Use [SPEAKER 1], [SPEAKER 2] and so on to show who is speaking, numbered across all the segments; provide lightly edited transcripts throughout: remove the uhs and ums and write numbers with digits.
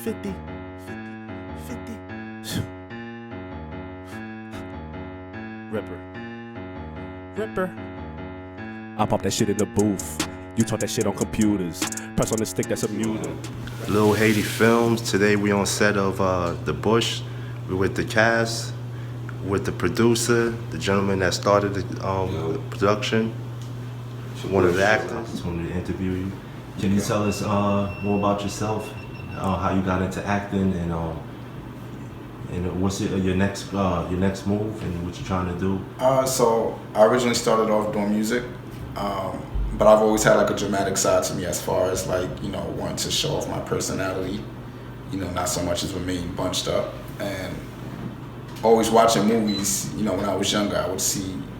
[SPEAKER 1] 50. Ripper. I pop that shit in the booth. You talk that shit on computers. Press on the stick, that's a muter.
[SPEAKER 2] Lil Haiti Films. Today we on set of The Bush. We're with the cast, with the producer, the gentleman that started the production, one of the actors.
[SPEAKER 3] Opportunity to interview you. Can you tell us more about yourself? How you got into acting and what's your next move and what you're trying to do?
[SPEAKER 4] So I originally started off doing music, but I've always had like a dramatic side to me as far as like, wanting to show off my personality, not so much as remain bunched up. And always watching movies, when I was younger,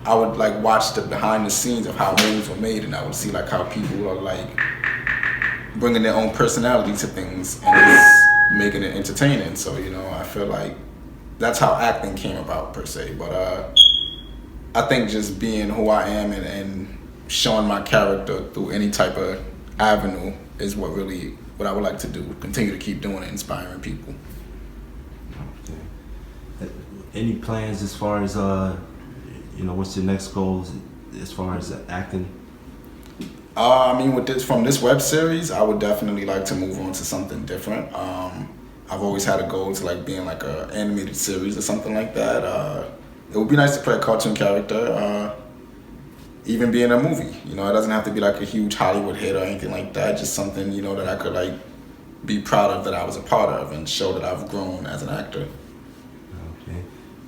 [SPEAKER 4] I would like watch the behind the scenes of how movies were made, and I would see like how people are like bringing their own personality to things and it's making it entertaining. So, I feel like that's how acting came about per se. But I think just being who I am and showing my character through any type of avenue is what I would like to do. Continue to keep doing it, inspiring people.
[SPEAKER 3] Okay. Any plans as far as what's your next goals as far as acting?
[SPEAKER 4] From this web series, I would definitely like to move on to something different. I've always had a goal to like being like an animated series or something like that. It would be nice to play a cartoon character, even be in a movie. It doesn't have to be like a huge Hollywood hit or anything like that. Just something that I could like be proud of, that I was a part of, and show that I've grown as an actor.
[SPEAKER 3] Okay.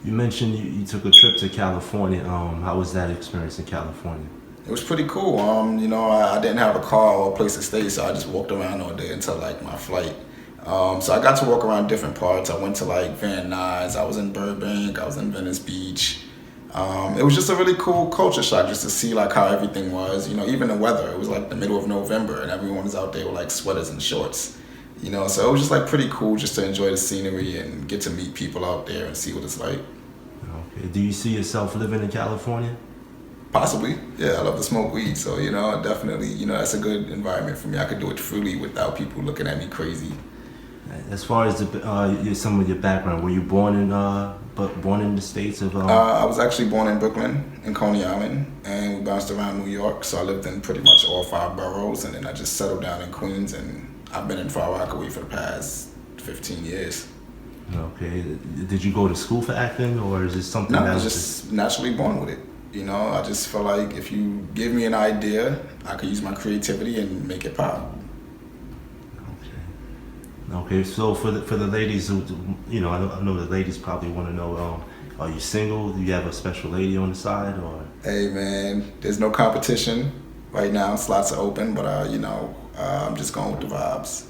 [SPEAKER 3] You mentioned you took a trip to California. How was that experience in California?
[SPEAKER 4] It was pretty cool. I didn't have a car or a place to stay, so I just walked around all day until like my flight. So I got to walk around different parts. I went to like Van Nuys, I was in Burbank, I was in Venice Beach. It was just a really cool culture shock just to see like how everything was. Even the weather, it was like the middle of November and everyone was out there with like sweaters and shorts. So it was just like pretty cool just to enjoy the scenery and get to meet people out there and see what it's like.
[SPEAKER 3] Okay. Do you see yourself living in California?
[SPEAKER 4] Possibly, yeah. I love to smoke weed, so definitely, that's a good environment for me. I could do it freely without people looking at me crazy.
[SPEAKER 3] As far as some of your background, were you born in the States of?
[SPEAKER 4] I was actually born in Brooklyn, in Coney Island, and we bounced around New York. So I lived in pretty much all 5 boroughs, and then I just settled down in Queens, and I've been in Far Rockaway for the past 15 years.
[SPEAKER 3] Okay. Did you go to school for acting, or is this something
[SPEAKER 4] No,
[SPEAKER 3] that
[SPEAKER 4] I was just naturally born with it. I just feel like if you give me an idea, I could use my creativity and make it pop.
[SPEAKER 3] Okay. So for the ladies who, I know the ladies probably want to know, are you single? Do you have a special lady on the side, or?
[SPEAKER 4] Hey man, there's no competition right now. Slots are open, but I'm just going with the vibes.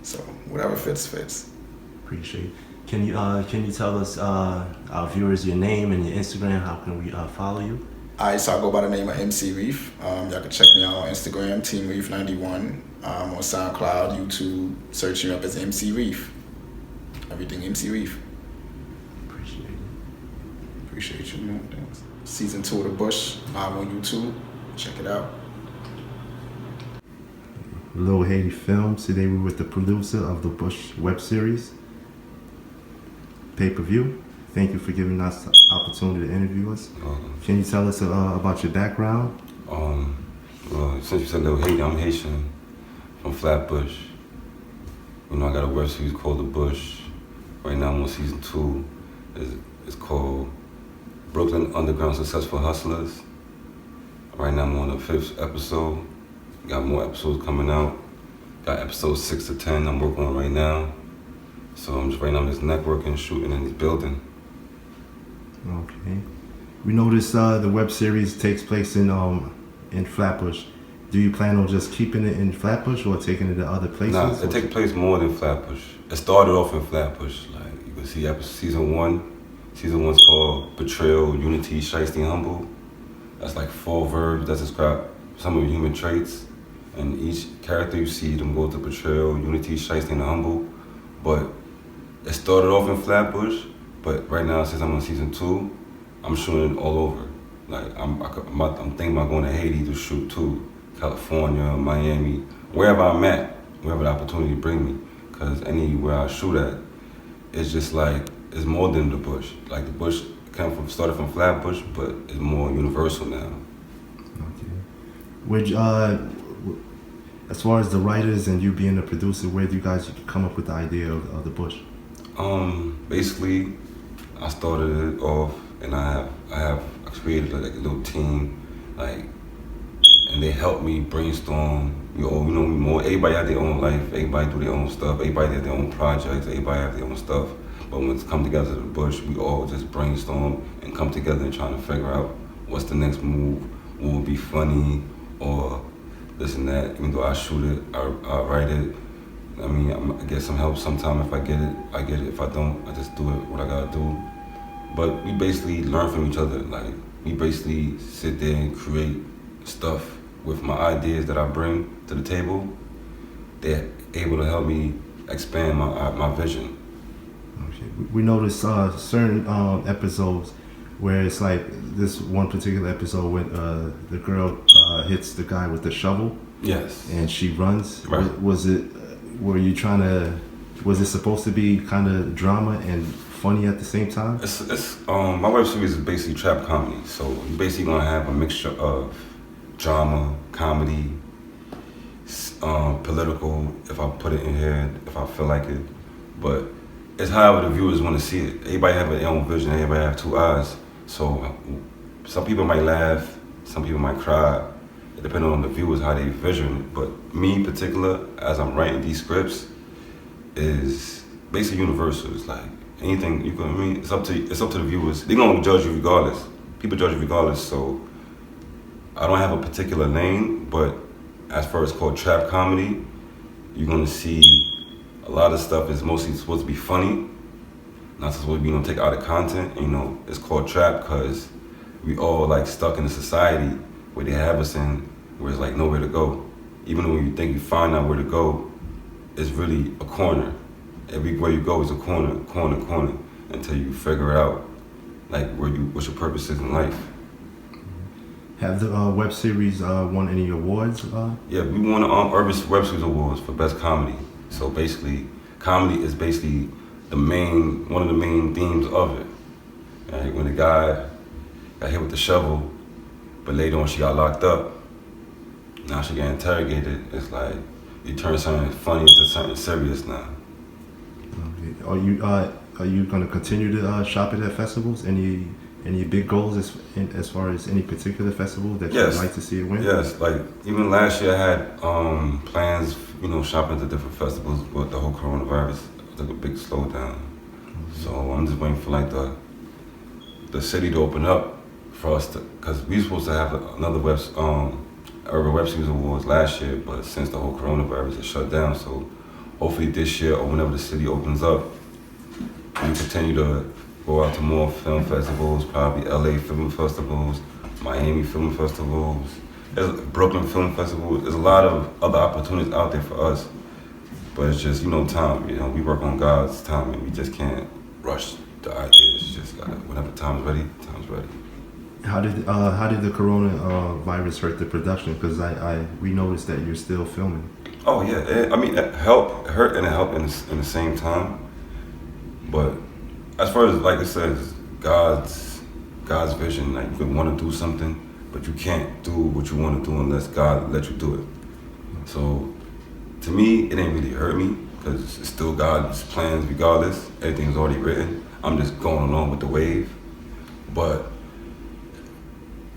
[SPEAKER 4] So whatever fits.
[SPEAKER 3] Appreciate it. Can you tell us, our viewers, your name and your Instagram? How can we follow you?
[SPEAKER 4] Alright, so I go by the name of MC Reef. Y'all can check me out on Instagram, Team Reef 91. On SoundCloud, YouTube, search me up as MC Reef. Everything MC Reef.
[SPEAKER 3] Appreciate it.
[SPEAKER 4] Appreciate you, man. Thanks. Season 2 of The Bush, live on YouTube. Check it out.
[SPEAKER 2] Lil Haiti Films. Today we're with the producer of the Bush web series, pay-per-view. Thank you for giving us the opportunity to interview us. Can you tell us about your background?
[SPEAKER 5] Since you said Lil Haiti, I'm Haitian from Flatbush. I got a web series called The Bush. Right now I'm on season 2. It's called Brooklyn Underground Successful Hustlers. Right now I'm on the 5th episode. Got more episodes coming out. Got episodes 6 to 10 I'm working on right now. So I'm just networking, shooting, and building.
[SPEAKER 2] Okay. We noticed the web series takes place in Flatbush. Do you plan on just keeping it in Flatbush or taking it to other places?
[SPEAKER 5] Nah, it takes place more than Flatbush. It started off in Flatbush. Like you can see season 1. Season 1's called Betrayal, Unity, Shiesty, Humble. That's like 4 verbs that describe some of your human traits. And each character you see them go to Betrayal, Unity, Shiesty, and Humble. But it started off in Flatbush, but right now since I'm on season 2, I'm shooting all over. Like I'm thinking about going to Haiti to shoot too, California, Miami, wherever I'm at, wherever the opportunity bring me. because anywhere I shoot at, it's just like, it's more than the bush. Like the bush started from Flatbush, but it's more universal now.
[SPEAKER 3] Okay. Which, as far as the writers and you being the producer, where do you guys come up with the idea of the bush?
[SPEAKER 5] Basically, I started it off, and I created like a little team, like, and they helped me brainstorm. Everybody had their own life, everybody do their own stuff, everybody had their own projects, everybody have their own stuff. But when it's come together to the bush, we all just brainstorm and come together and trying to figure out what's the next move, what would be funny, or this and that. Even though I shoot it, I write it. I mean, I get some help sometime. If I get it, I get it. If I don't, I just do it, what I gotta do. But we basically learn from each other. Like, we basically sit there and create stuff with my ideas that I bring to the table. They're able to help me expand my vision.
[SPEAKER 3] Okay. We noticed certain episodes where it's like this one particular episode when the girl hits the guy with the shovel.
[SPEAKER 5] Yes.
[SPEAKER 3] And she runs.
[SPEAKER 5] Right.
[SPEAKER 3] Was it supposed to be kind of drama and funny at the same time?
[SPEAKER 5] It's my web series is basically trap comedy. So you're basically gonna have a mixture of drama, comedy, political, if I put it in here, if I feel like it. But it's however the viewers want to see it. Everybody have their own vision, everybody have two eyes. So some people might laugh, some people might cry, depending on the viewers, how they vision it. But me in particular, as I'm writing these scripts, is basically universal. It's like anything you can, I mean, it's up to the viewers. They're gonna judge you regardless. People judge you regardless, so I don't have a particular name, but as far as called trap comedy, you're gonna see a lot of stuff is mostly supposed to be funny, not supposed to be take out of content. It's called trap because we all like stuck in a society where they have us in, where it's like nowhere to go. Even when you think you find out where to go, it's really a corner. Everywhere you go is a corner, until you figure out like what your purpose is in life.
[SPEAKER 3] Have the web series won any awards?
[SPEAKER 5] Yeah, we won Urban Web Series Awards for Best Comedy. So basically, comedy is basically one of the main themes of it. Right? When the guy got hit with the shovel, but later on she got locked up, now she got interrogated, it's like you turn something funny into something serious now.
[SPEAKER 3] Okay. Are you going to continue to shop it at festivals? Any big goals as far as any particular festival that you'd like to see it win?
[SPEAKER 5] Yes, like even last year I had plans, shopping to different festivals, but the whole coronavirus took a big slowdown. Mm-hmm. So I'm just waiting for like the city to open up for us to, because we were supposed to have another Urban Web Series Awards last year, but since the whole coronavirus is shut down, so hopefully this year or whenever the city opens up, we continue to go out to more film festivals, probably LA film festivals, Miami film festivals, there's Brooklyn Film Festival. There's a lot of other opportunities out there for us, but it's just, time. We work on God's time, and we just can't rush the ideas. Just gotta, whenever time's ready, time's ready.
[SPEAKER 3] How did the coronavirus hurt the production? Because we noticed that you're still filming.
[SPEAKER 5] Oh yeah, it hurt and it helped in the same time. But as far as, like I said, God's vision, like you could want to do something, but you can't do what you want to do unless God let you do it. So to me, it ain't really hurt me because it's still God's plans regardless. Everything's already written. I'm just going along with the wave. But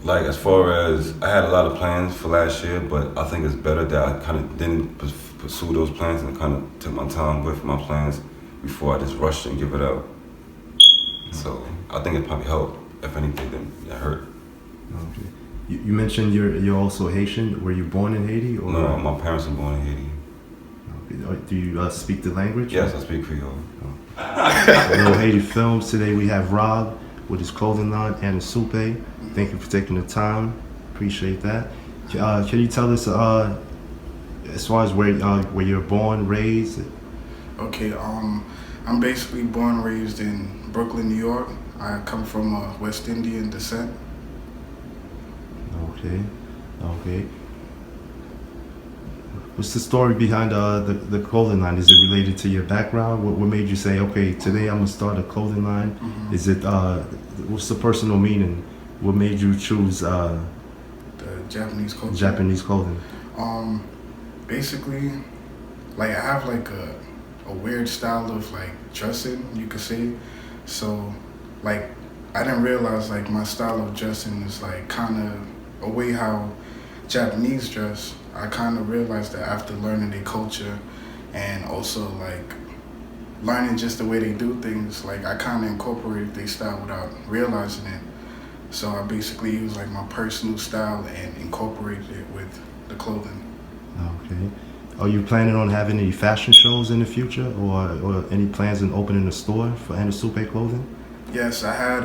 [SPEAKER 5] like as far as, I had a lot of plans for last year, but I think it's better that I kind of didn't pursue those plans and kind of took my time with my plans before I just rushed and give it out. So I think it probably helped. If anything, then it hurt.
[SPEAKER 3] Okay. You mentioned you're also Haitian. Were you born in Haiti? Or?
[SPEAKER 5] No, my parents were born in Haiti.
[SPEAKER 3] Okay. Do you speak the language?
[SPEAKER 5] Yes, I speak Creole.
[SPEAKER 3] Lil Haiti Films. Today we have Rob with his clothing line and a soupe. Thank you for taking the time. Appreciate that. Can you tell us as far as where you're born, raised?
[SPEAKER 6] Okay, I'm basically born, raised in Brooklyn, New York. I come from West Indian descent.
[SPEAKER 3] Okay. What's the story behind the clothing line? Is it related to your background? What made you say, okay, today I'm gonna start a clothing line? Is it what's the personal meaning? What made you choose
[SPEAKER 6] The Japanese culture.
[SPEAKER 3] Japanese clothing?
[SPEAKER 6] Basically, like I have like a weird style of like dressing, you could say. So, like I didn't realize like my style of dressing is like kind of a way how Japanese dress. I kind of realized that after learning their culture and also like learning just the way they do things, like I kind of incorporated their style without realizing it. So I basically used like my personal style and incorporated it with the clothing.
[SPEAKER 3] Okay. Are you planning on having any fashion shows in the future, or any plans on opening a store for Anasupe clothing?
[SPEAKER 6] Yes, I had,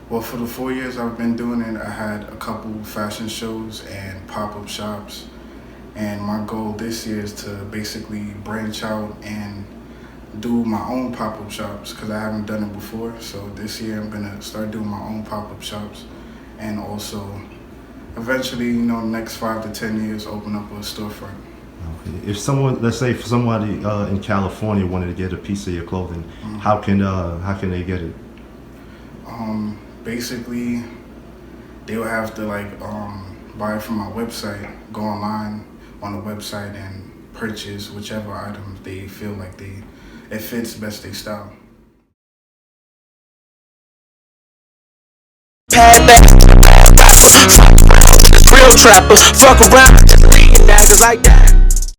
[SPEAKER 6] well, for the 4 years I've been doing it, I had a couple fashion shows and pop-up shops. And my goal this year is to basically branch out and do my own pop-up shops because I haven't done it before. So this year I'm gonna start doing my own pop-up shops and also eventually, you know, next 5 to 10 years, open up a storefront.
[SPEAKER 3] Okay. If someone, let's say, if somebody in California wanted to get a piece of your clothing, how can they get it?
[SPEAKER 6] Basically, they would have to like buy it from my website, go online on the website and purchase whichever item they feel like it fits best their style.
[SPEAKER 7] Real trapper, fuck around, daggers like that.